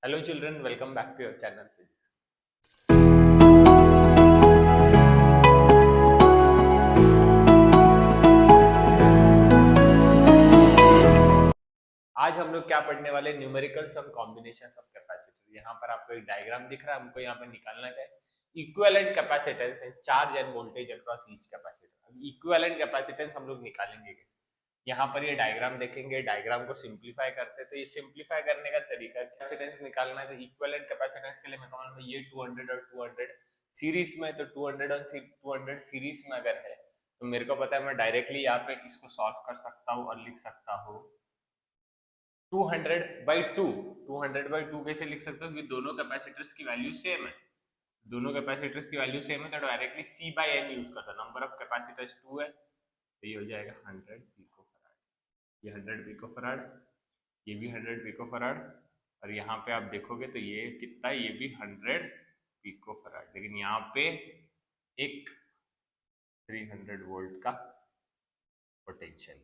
Hello children, welcome back to your channel Physics. आज हम लोग क्या पढ़ने वाले न्यूमेरिकल्स और कॉम्बिनेशंस ऑफ कैपेसिटर। यहाँ पर आपको एक डायग्राम दिख रहा है, हमको यहाँ पर निकालना क्या है। Equivalent capacitance and charge end voltage across each capacitor. अब इक्विवेलेंट कैपेसिटेंस हम लोग निकालेंगे कैसे। यहाँ पर ये डायग्राम देखेंगे, डायग्राम को सिंप्लीफाई करते हैं। तो ये सिंप्लीफाई करने का तरीका, कैपेसिटेंस निकालना है तो इक्विवेलेंट कैपेसिटेंस के लिए मैं कहूँगा ये 200 और 200 सीरीज में, तो 200 और 200 सीरीज में अगर है तो मेरे को पता है मैं डायरेक्टली यहाँ पे इसको सॉल्व कर सकता हूँ और लिख सकता हूँ 200/2। 200/2 कैसे लिख सकते हो कि दोनों कैपेसिटर्स की वैल्यू सेम है। दोनों कैपेसिटर्स की वैल्यू सेम है तो directly C by N use करता है। नंबर ऑफ कैपेसिटर्स 2 है तो ये हो जाएगा 100 पिकोफैराड। ये 100 पिकोफैराड, ये भी 100 पिकोफैराड, और यहाँ पे आप देखोगे तो ये कितना, ये भी 100 पिकोफैराड। लेकिन यहाँ पे एक 300 वोल्ट का पोटेंशियल।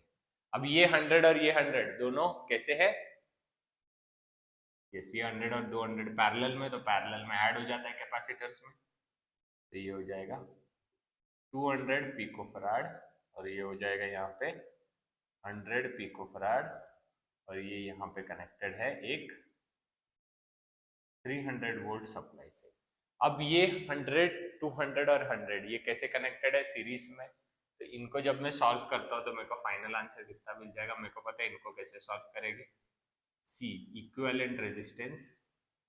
अब ये 100 और ये 100 दोनों कैसे है, ये 100 और 200 पैरेलल में, तो पैरेलल में ऐड हो जाता है कैपेसिटर्स में। तो ये हो जाएगा 200 पिकोफैराड और ये हो जाएगा यहाँ पे 100 पिकोफैराड, और ये यहाँ पे कनेक्टेड है एक 300 वोल्ट सप्लाई से। अब ये 100, 200 और 100 ये कैसे कनेक्टेड है, सीरीज में। तो इनको जब मैं सॉल्व करता हूँ तो मेरे को फाइनल आंसर कितना मिल जाएगा, मेरे को पता है इनको कैसे सॉल्व करेंगे। C equivalent resistance,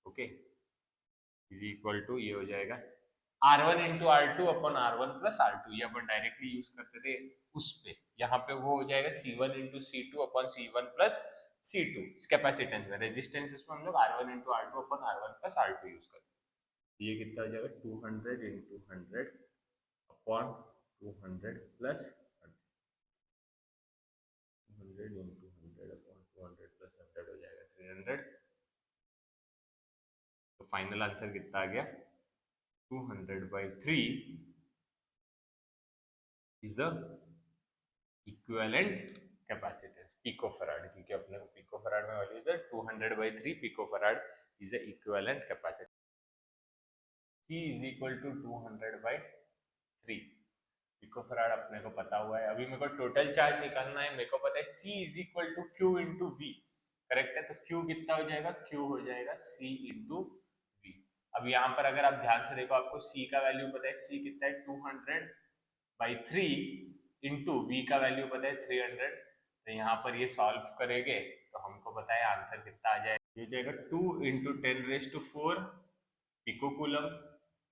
okay, is equal to, ये हो जाएगा R1 into R2 upon R1 plus R2। ये अपन डायरेक्टली यूज करते थे उस पे, यहाँ पे वो हो जाएगा C1 into C2 upon C1 plus C2 capacitance में। रेजिस्टेंस इसमें हम लोग R1 into R2 upon R1 plus R2 use करते हैं। ये कितना हो जाएगा 200 into 100 upon 200 plus 100 into 100 upon 200 plus 100 हो जाएगा 300। तो फाइनल आंसर कितना आ गया, 200/3 is the equivalent capacitance picofarad, क्योंकि अपने को पिकोफैराड में वैल्यू है 200/3 picofarad is the equivalent capacitance। C is equal to 200/3 picofarad अपने को पता हुआ है। अभी मेरे को टोटल चार्ज निकालना है। मेरे को पता है C is equal to Q into V, correct है। तो Q कितना हो जाएगा, Q हो जाएगा C into V। अब यहाँ पर अगर आप ध्यान से देखो, आपको C का वैल्यू पता है, C कितना है 200/3 इंटू V का वैल्यू पता है 300। तो यहाँ पर ये सॉल्व करेंगे तो हमको पता है आंसर कितना आ जाएगा, ये जाएगा 2 इंटू 10⁴ पिको कूलम।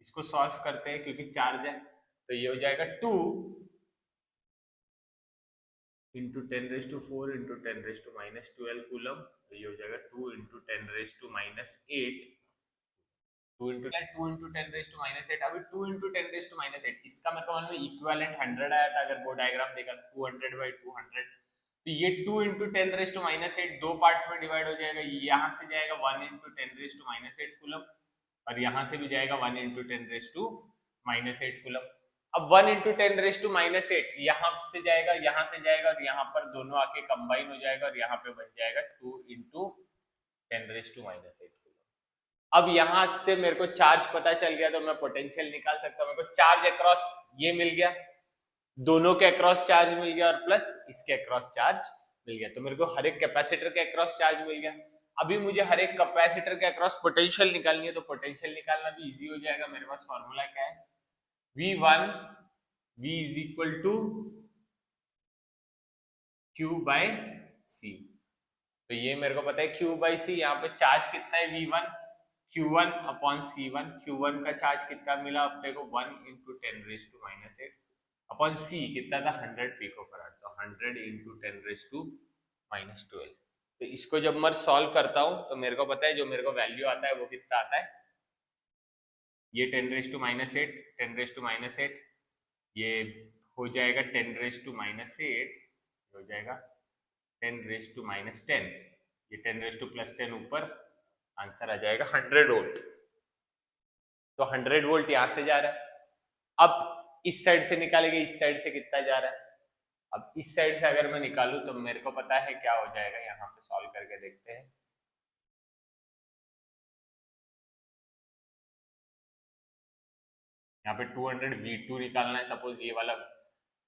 इसको सॉल्व करते हैं क्योंकि चार्ज है, तो ये हो जाएगा 2 इंटू 10⁴ इंटू 10⁻12 कूलम। तो ये हो जाएगा 2 इंटू 10⁻8, 2 इंटू 10⁻8। अभी 2 इंटू 10⁻8 इसका मतलब मान लो इक्विवेलेंट 100 आया था। अगर वो डायग्राम देखा 200/200, तो ये 2 इंटू 10⁻8 दो पार्ट्स में डिवाइड हो जाएगा। यहाँ से जाएगा 1 इंटू 10⁻8 कूलम, और यहाँ से भी जाएगा 1 इंटू 10⁻8 कूलम। अब 1 इंटू 10⁻8 यहाँ से जाएगा, यहाँ से जाएगा, और यहाँ पर दोनों आके कंबाइन हो जाएगा, और यहाँ पे बन जाएगा 2 इंटू 10⁻8। अब यहां से मेरे को चार्ज पता चल गया तो मैं पोटेंशियल निकाल सकता हूं। मेरे को चार्ज अक्रॉस ये मिल गया, दोनों के अक्रॉस चार्ज मिल गया, और प्लस इसके अक्रॉस चार्ज मिल गया। तो मेरे को हर एक कैपेसिटर के अक्रॉस चार्ज मिल गया। अभी मुझे हर एक कैपेसिटर के अक्रॉस पोटेंशियल निकालनी है, तो पोटेंशियल निकालना भी इजी हो जाएगा। मेरे पास फॉर्मूला क्या है, V1 V is equal to Q/C। तो ये मेरे को पता है Q/C। यहाँ पे चार्ज कितना है V1, Q1 upon C1। Q1 का चार्ज कितना मिला अपने को 1 इंटू 10⁻8 अपॉन C कितना था 100 पिकोफैराड, तो 100 इंटू 10⁻12। तो इसको जब मैं सॉल्व करता हूं तो मेरे को पता है जो मेरे को वैल्यू आता है वो कितना आता है, ये 10⁻8 10⁻8 ये हो जाएगा 10⁻8 हो जाएगा 10⁻10, ये 10⁻+10 ऊपर आंसर आ जाएगा 100 वोल्ट। तो 100 वोल्ट यहां से जा रहा है। अब इस साइड से निकालेंगे, इस साइड से कितना जा रहा है। अब इस साइड से अगर मैं निकालूं तो मेरे को पता है क्या हो जाएगा, यहाँ पे सॉल्व करके देखते हैं। यहाँ पे 200 V2 निकालना है, सपोज ये वाला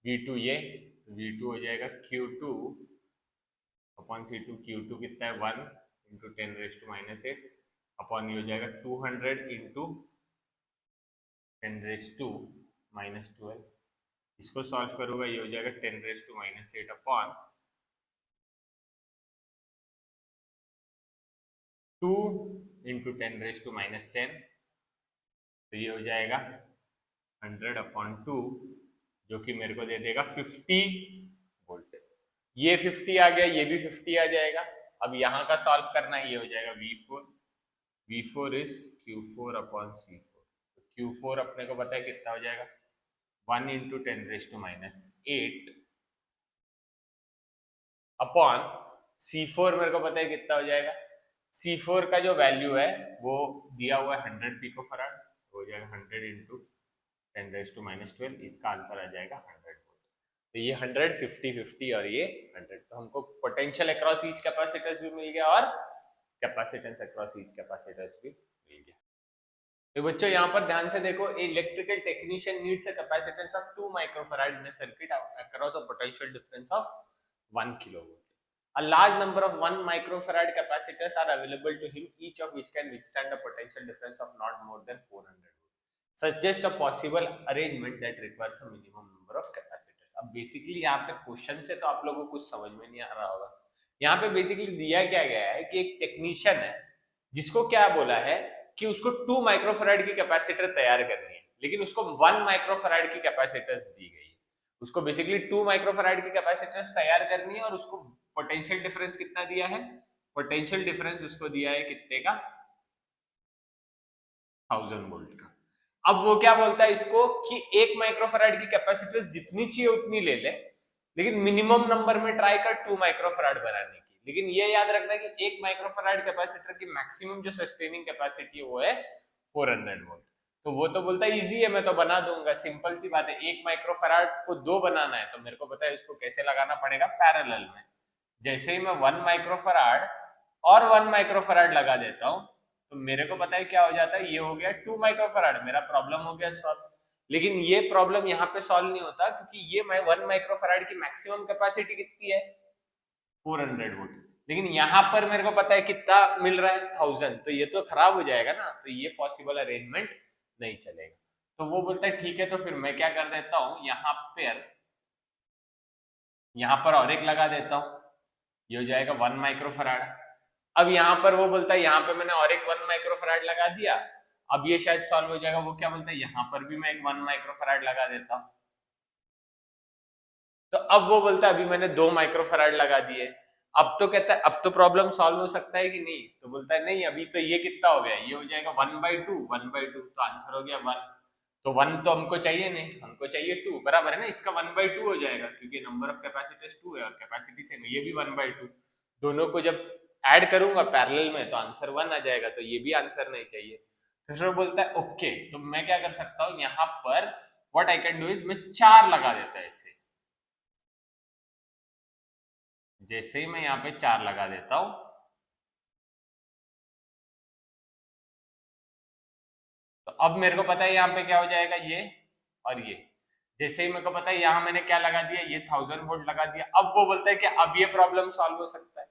V2 ये, V2 हो जाएगा Q2 अपॉन C2, Q2 कितना है 1 इंटू 10⁻⁻8 अपॉन ये हो जाएगा 200 इंटू 10⁻⁻12। इसको सॉल्व करूंगा ये हो जाएगा 10⁻⁻8 अपॉन 2 इंटू 10⁻⁻10, तो ये हो जाएगा 100 अपॉन 2 जो कि मेरे को दे देगा 50 वोल्ट। ये 50 आ गया, ये भी 50 आ जाएगा। अब यहाँ का सॉल्व करना है, ये हो जाएगा V4 is Q4 upon C4। तो Q4 अपने को पता है कितना हो जाएगा 1 इंटू 10⁻⁸ अपॉन C4 मेरे को पता है कितना हो जाएगा। C4 का जो वैल्यू है वो दिया हुआ है 100 पिकोफैराड, हो जाएगा 100 इंटू 10⁻12, इसका आंसर आ जाएगा 100 वोल्ट। तो ये 100 50 50 और ये 100, तो हमको पोटेंशियल अक्रॉस ईच कैपेसिटर्स भी मिल गया और कैपेसिटेंस अक्रॉस ईच कैपेसिटर्स भी मिल गया। तो बच्चों यहाँ पर ध्यान से देखो, electrical technician needs a capacitance of 2 microfarad in a circuit across a potential difference of 1 kilovolt. A large number of 1 microfarad capacitors are available to him, each of which can withstand a potential difference of not more than 400 volt. Suggest a possible arrangement that requires a minimum number of capacitors. अब basically यहाँ पे question से तो आप लोगों को कुछ समझ में नहीं आ रहा होगा। यहाँ पे बेसिकली दिया क्या गया है कि एक टेक्नीशियन है जिसको क्या बोला है कि उसको 2 माइक्रोफैराड की कैपेसिटर तैयार करनी है, लेकिन उसको 1 माइक्रोफैराड की कैपेसिटर्स दी गई है। उसको बेसिकली 2 माइक्रोफैराड की कैपेसिटर्स तैयार करनी है और उसको पोटेंशियल डिफरेंस कितना दिया है, पोटेंशियल डिफरेंस उसको दिया है कितने का 1000 वोल्ट का। अब वो क्या बोलता है इसको कि 1 माइक्रोफैराड की कैपेसिटर्स जितनी चाहिए उतनी ले ले, लेकिन मिनिमम नंबर में ट्राई कर 2 माइक्रोफैराड बनाने की। लेकिन ये याद रखना कि 1 माइक्रोफैराड कैपेसिटर की मैक्सिमम जो सस्टेनिंग कैपेसिटी है वो है 400 वोल्ट। तो वो तो बोलता है इजी है, मैं तो बना दूंगा, सिंपल सी बात है। 1 माइक्रोफैराड को 2 बनाना है तो मेरे को पता है इसको कैसे लगाना पड़ेगा, पैरेलल में। जैसे ही मैं 1 माइक्रोफैराड और 1 माइक्रोफैराड लगा देता हूं तो मेरे को पता है क्या हो जाता है, ये हो गया 2 माइक्रोफैराड, मेरा प्रॉब्लम हो गया सॉल्व। लेकिन ये प्रॉब्लम यहाँ पे सॉल्व नहीं होता क्योंकि ये 1 माइक्रोफैराड की मैक्सिमम कैपेसिटी कितनी है 400 वोल्ट, लेकिन यहाँ पर मेरे को पता है कितना मिल रहा है 1000, तो ये तो खराब हो जाएगा ना, तो ये पॉसिबल अरेंजमेंट नहीं चलेगा। तो वो बोलता है ठीक है, तो फिर मैं क्या कर देता हूँ यहाँ पर और एक लगा देता हूँ, ये हो जाएगा 1 माइक्रोफैराड। अब यहाँ पर वो बोलता है यहाँ पे मैंने और एक 1 माइक्रोफैराड लगा दिया, अब ये शायद सॉल्व हो जाएगा। वो क्या बोलता है यहाँ पर भी मैं एक 1 माइक्रोफैराड लगा देता हूँ, तो अब वो बोलता है अभी मैंने 2 माइक्रोफैराड लगा दिए, अब तो कहता है अब तो प्रॉब्लम सॉल्व हो सकता है कि नहीं, तो बोलता है नहीं, अभी तो ये कितना हो गया, ये हो जाएगा 1/2, तो आंसर हो गया 1। तो 1 तो हमको चाहिए नहीं, हमको चाहिए 2, बराबर है ना, इसका 1/2 हो जाएगा क्योंकि नंबर ऑफ कैपेसिटर्स 2 है और कैपेसिटी सेम है, ये भी 1/2। दोनों को जब ऐड करूंगा पैरेलल में तो आंसर 1 आ जाएगा, तो ये भी आंसर नहीं चाहिए। तो फिर बोलता है ओके, तो मैं क्या कर सकता हूँ यहाँ पर, what I can do is मैं 4 लगा देता है इससे। जैसे ही मैं यहाँ पे 4 लगा देता हूं तो अब मेरे को पता है यहाँ पे क्या हो जाएगा, ये और ये। जैसे ही मेरे को पता है यहाँ मैंने क्या लगा दिया, ये 1000 वोल्ट लगा दिया। अब वो बोलता है कि अब ये प्रॉब्लम सॉल्व हो सकता है,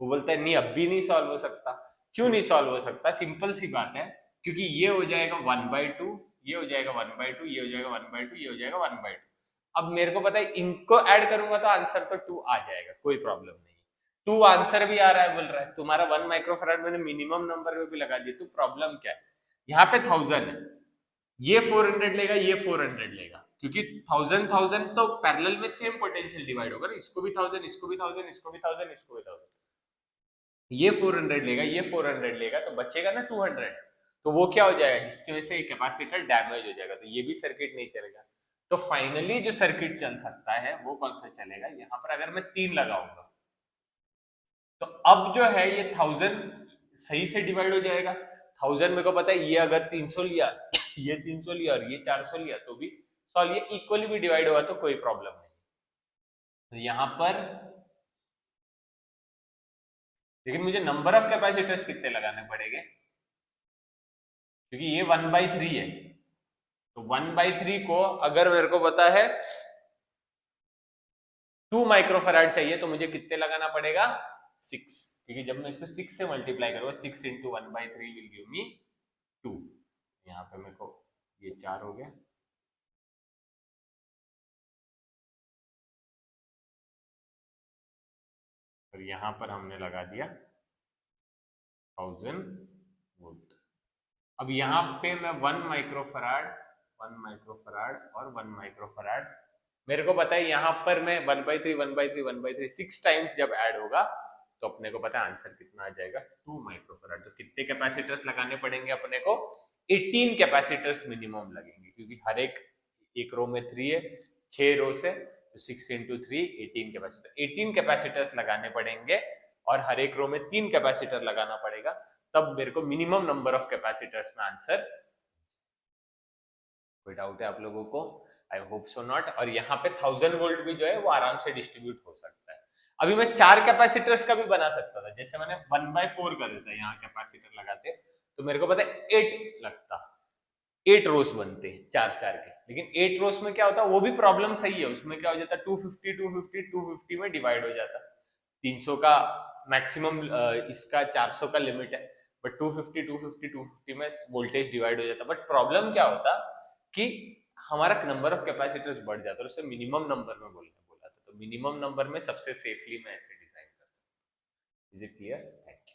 वो बोलता है नहीं अब भी नहीं सॉल्व हो सकता। क्यों नहीं सॉल्व हो सकता, सिंपल सी बात है, क्योंकि ये हो जाएगा 1/2, ये हो जाएगा 1/2, ये हो जाएगा 1/2, ये हो जाएगा 1/2। अब मेरे को पता है इनको ऐड करूंगा तो आंसर तो 2 आ जाएगा, कोई प्रॉब्लम नहीं। 2 आंसर भी आ रहा है, बोल रहा है तुम्हारा 1 माइक्रोफैराड मैंने मिनिमम नंबर में भी लगा दिया, तो प्रॉब्लम क्या है, यहाँ पे 1000 है, ये 400 लेगा, ये 400 लेगा, क्योंकि 1000 तो पैरेलल में सेम पोटेंशियल डिवाइड होगा ना, इसको भी 1000, इसको भी 1000, इसको भी 1000, इसको भी 1000। ये 400 लेगा, ये 400 लेगा, तो बचेगा ना 200, तो वो क्या हो जाएगा, जिसकी वजह से कैपेसिटर डैमेज हो जाएगा, तो ये भी सर्किट नहीं चलेगा। तो फाइनली जो सर्किट चल सकता है वो कौन सा चलेगा, यहाँ पर अगर मैं 3 लगाऊंगा तो अब जो है ये 1000 सही से डिवाइड हो जाएगा। 1000 मेरे को पता है ये अगर 300 लिया, ये 300 लिया और ये 400 लिया तो भी सॉल्व, ये इक्वली भी डिवाइड हुआ तो कोई प्रॉब्लम नहीं। तो यहाँ पर लेकिन मुझे नंबर ऑफ कैपेसिटर्स कितने लगाने पड़ेंगे, क्योंकि ये 1/3 है, तो 1/3 को अगर मेरे को पता है 2 माइक्रोफैराड चाहिए तो मुझे कितने लगाना पड़ेगा 6, क्योंकि जब मैं इसको 6 से मल्टीप्लाई करूंगा 6 इंटू 1/3 विल गिव मी 2। यहाँ पे मेरे को ये 4 हो गया, और यहाँ पर हमने लगा दिया 1000 वोल्ट। अब यहाँ पे मैं 1 माइक्रोफैराड और 1 माइक्रोफैराड, मेरे को पता है यहाँ पर मैं 1/3 6 टाइम्स जब ऐड होगा तो अपने को पता है आंसर कितना आ जाएगा 2 माइक्रोफैराड। तो कितने कैपेसिटर्स लगाने पड़ेंगे अपने को? 18 कैपेसिटर्स मिनिमम लगेंगे, क्योंकि हर एक रो में 3 है, 6 रोस है, तो 6 इंटू 3 18 कैपेसिटर, 18 कैपेसिटर्स लगाने पड़ेंगे और हर एक रो में 3 कैपेसिटर लगाना पड़ेगा, तब मेरे को मिनिमम नंबर ऑफ कैपेसिटर्स में आंसर। कोई डाउट है आप लोगों को? I hope so not. और यहाँ पे 1000 वोल्ट भी जो है वो आराम से डिस्ट्रीब्यूट हो सकता है। अभी मैं 4 कैपेसिटर्स का भी बना सकता था, जैसे मैंने 1/4 कर देता, यहाँ कैपेसिटर लगाते तो मेरे को पता है 8 लगता, 8 रोस बनते 4 के, लेकिन 8 रोस में क्या होता, वो भी प्रॉब्लम सही है, उसमें क्या हो जाता 250 में डिवाइड हो जाता। 300 का मैक्सिमम, इसका 400 का लिमिट है, बट 250 में वोल्टेज डिवाइड हो जाता। बट प्रॉब्लम क्या होता कि हमारा नंबर ऑफ कैपेसिटर्स बढ़ जाता है, उससे मिनिमम नंबर में बोला था, तो मिनिमम नंबर में सबसे सेफली मैं ऐसे डिजाइन कर सकता हूँ। Is it clear? Thank you.